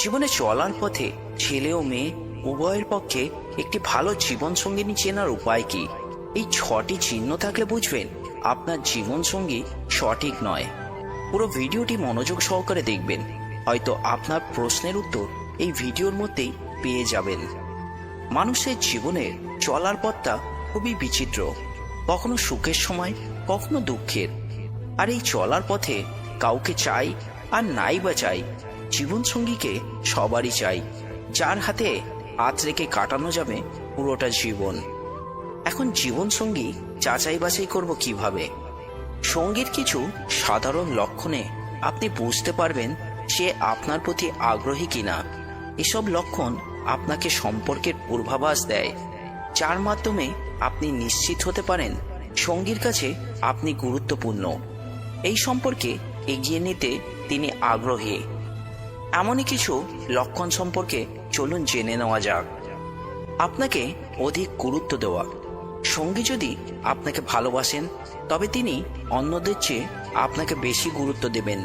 জীবনে চলার পথে ছেলে ও মেয়ে উভয়ের পক্ষে একটি ভালো জীবন সঙ্গিনী চেনার উপায় কি? এই 6টি চিহ্ন থাকলে বুঝবেন আপনার জীবন সঙ্গী সঠিক নয়। পুরো ভিডিওটি মনোযোগ সহকারে দেখবেন, হয়তো আপনার প্রশ্নের উত্তর এই ভিডিওর মধ্যেই পেয়ে যাবেন। মানুষের জীবনের চলার পথটা খুবই বিচিত্র, কখনো সুখের সময়, কখনো দুঃখের। আর এই চলার পথে কাউকে চাই আর নাই বা চাই, জীবন সঙ্গীকে সবারই চাই, যার হাতে হাত রেখে কাটানো যাবে পুরোটা জীবন। এখন জীবন সঙ্গী যাচাই বাছাই করব কিভাবে? সঙ্গীর কিছু সাধারণ লক্ষণে আপনি বুঝতে পারবেন সে আপনার প্রতি আগ্রহী কিনা। এসব লক্ষণ আপনাকে সম্পর্কের পূর্বাভাস দেয়, যার মাধ্যমে আপনি নিশ্চিত হতে পারেন সঙ্গীর কাছে আপনি গুরুত্বপূর্ণ, এই সম্পর্কে এগিয়ে নিতে তিনি আগ্রহী। এমনই কিছু লক্ষণ সম্পর্কে চলুন জেনে নেওয়া যাক। আপনাকে অধিক গুরুত্ব দেওয়া। সঙ্গী যদি আপনাকে ভালোবাসেন তবে তিনি অন্যদের চেয়ে আপনাকে বেশি গুরুত্ব দেবেন,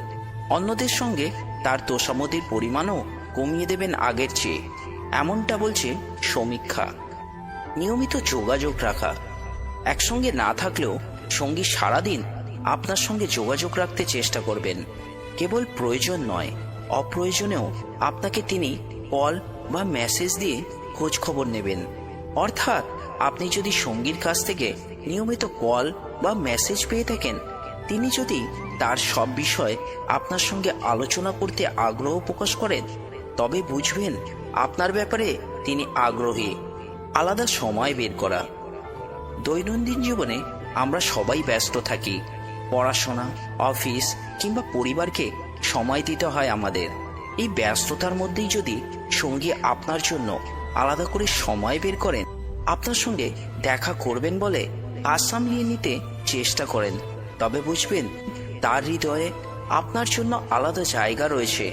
অন্যদের সঙ্গে তার তোষামোদির পরিমাণও কমিয়ে দেবেন আগের চেয়ে, এমনটা বলছে সমীক্ষা। নিয়মিত যোগাযোগ রাখা। একসঙ্গে না থাকলেও সঙ্গী সারাদিন আপনার সঙ্গে যোগাযোগ রাখতে চেষ্টা করবেন। কেবল প্রয়োজন নয়, অপ্রয়োজনেও আপনাকে তিনি কল বা মেসেজ দিয়ে খোঁজ খবর নেবেন। অর্থাৎ আপনি যদি সঙ্গীর কাছ থেকে নিয়মিত কল বা মেসেজ পেয়ে থাকেন, তিনি যদি তার সব বিষয় আপনার সঙ্গে আলোচনা করতে আগ্রহ প্রকাশ করেন, তবে বুঝবেন আপনার ব্যাপারে তিনি আগ্রহী। আলাদা সময় বের করা। দৈনন্দিন জীবনে আমরা সবাই ব্যস্ত থাকি, পড়াশোনা, অফিস কিংবা পরিবারকে সময় দিতে হয় আমাদের। এই ব্যস্ততার মধ্যেই যদি সঙ্গী আপনার জন্য আলাদা করে সময় বের করেন, আপনার সঙ্গে দেখা করবেন বলে কাজ সামলিয়ে নিতে চেষ্টা করেন, তবে বুঝবেন তার হৃদয়ে আপনার জন্য আলাদা জায়গা রয়েছে।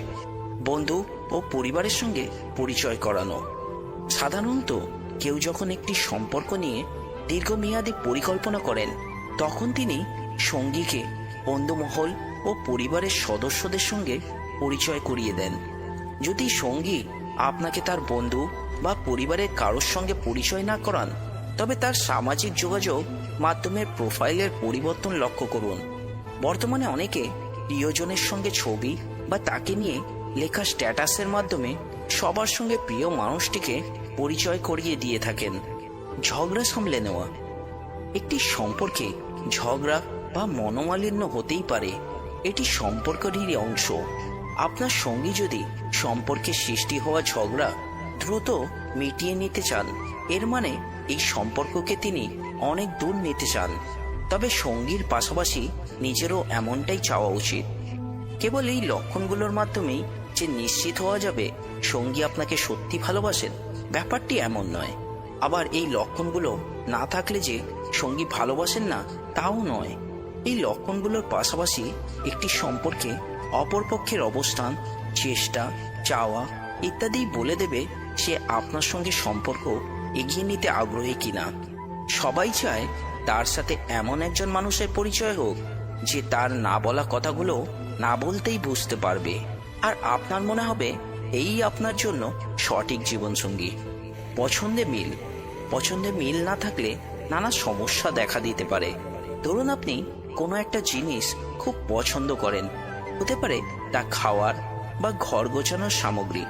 বন্ধু ও পরিবারের সঙ্গে পরিচয় করানো। সাধারণত কেউ যখন একটি সম্পর্ক নিয়ে দীর্ঘমেয়াদী পরিকল্পনা করেন, তখন তিনি সঙ্গীকে বন্ধুমহল ও পরিবারের সদস্যদের সঙ্গে পরিচয় করিয়ে দেন। যদি সঙ্গী আপনাকে তার বন্ধু বা পরিবারের কারোর সঙ্গে পরিচয় না করান, তবে তার সামাজিক যোগাযোগ মাধ্যমের প্রোফাইলের পরিবর্তন লক্ষ্য করুন। বর্তমানে অনেকে প্রিয়জনের সঙ্গে ছবি বা তাকে নিয়ে লেখা স্ট্যাটাসের মাধ্যমে সবার সঙ্গে প্রিয় মানুষটিকে পরিচয় করিয়ে দিয়ে থাকেন। ঝগড়া সামলে নেওয়া। একটি সম্পর্কে ঝগড়া বা মনোমালিন্য হতেই পারে, এটি সম্পর্কেরই অংশ। আপনার সঙ্গী যদি সম্পর্কে সৃষ্টি হওয়া ঝগড়া দ্রুত মিটিয়ে নিতে চান, এর মানে এই সম্পর্ককে তিনি অনেক দূর নিতে চান। তবে সঙ্গীর পাশাপাশি নিজেরও এমনটাই চাওয়া উচিত। কেবল এই লক্ষণগুলোর মাধ্যমেই যে নিশ্চিত হওয়া যাবে সঙ্গী আপনাকে সত্যি ভালোবাসেন, ব্যাপারটি এমন নয়। আবার এই লক্ষণগুলো না থাকলে যে সঙ্গী ভালোবাসেন না, তাও নয়। এই লক্ষণগুলোর পাশাপাশি একটি সম্পর্কে অপরপক্ষের অবস্থান, চেষ্টা, চাওয়া ইত্যাদি বলে দেবে সে আপনার সঙ্গে সম্পর্ক এগিয়ে নিতে আগ্রহী কিনা। সবাই চায় তার সাথে এমন একজন মানুষের পরিচয় হোক যে তার না বলা কথাগুলো না বলতেই বুঝতে পারবে, আর আপনার মনে হবে এই আপনার জন্য সঠিক জীবনসঙ্গী। পছন্দে মিল না থাকলে নানা সমস্যা দেখা দিতে পারে। ধরুন আপনি কোনো একটা জিনিস খুব পছন্দ করেন, হতে পারে তা খাওয়ার বা ঘর গোছানোর সামগ্রী,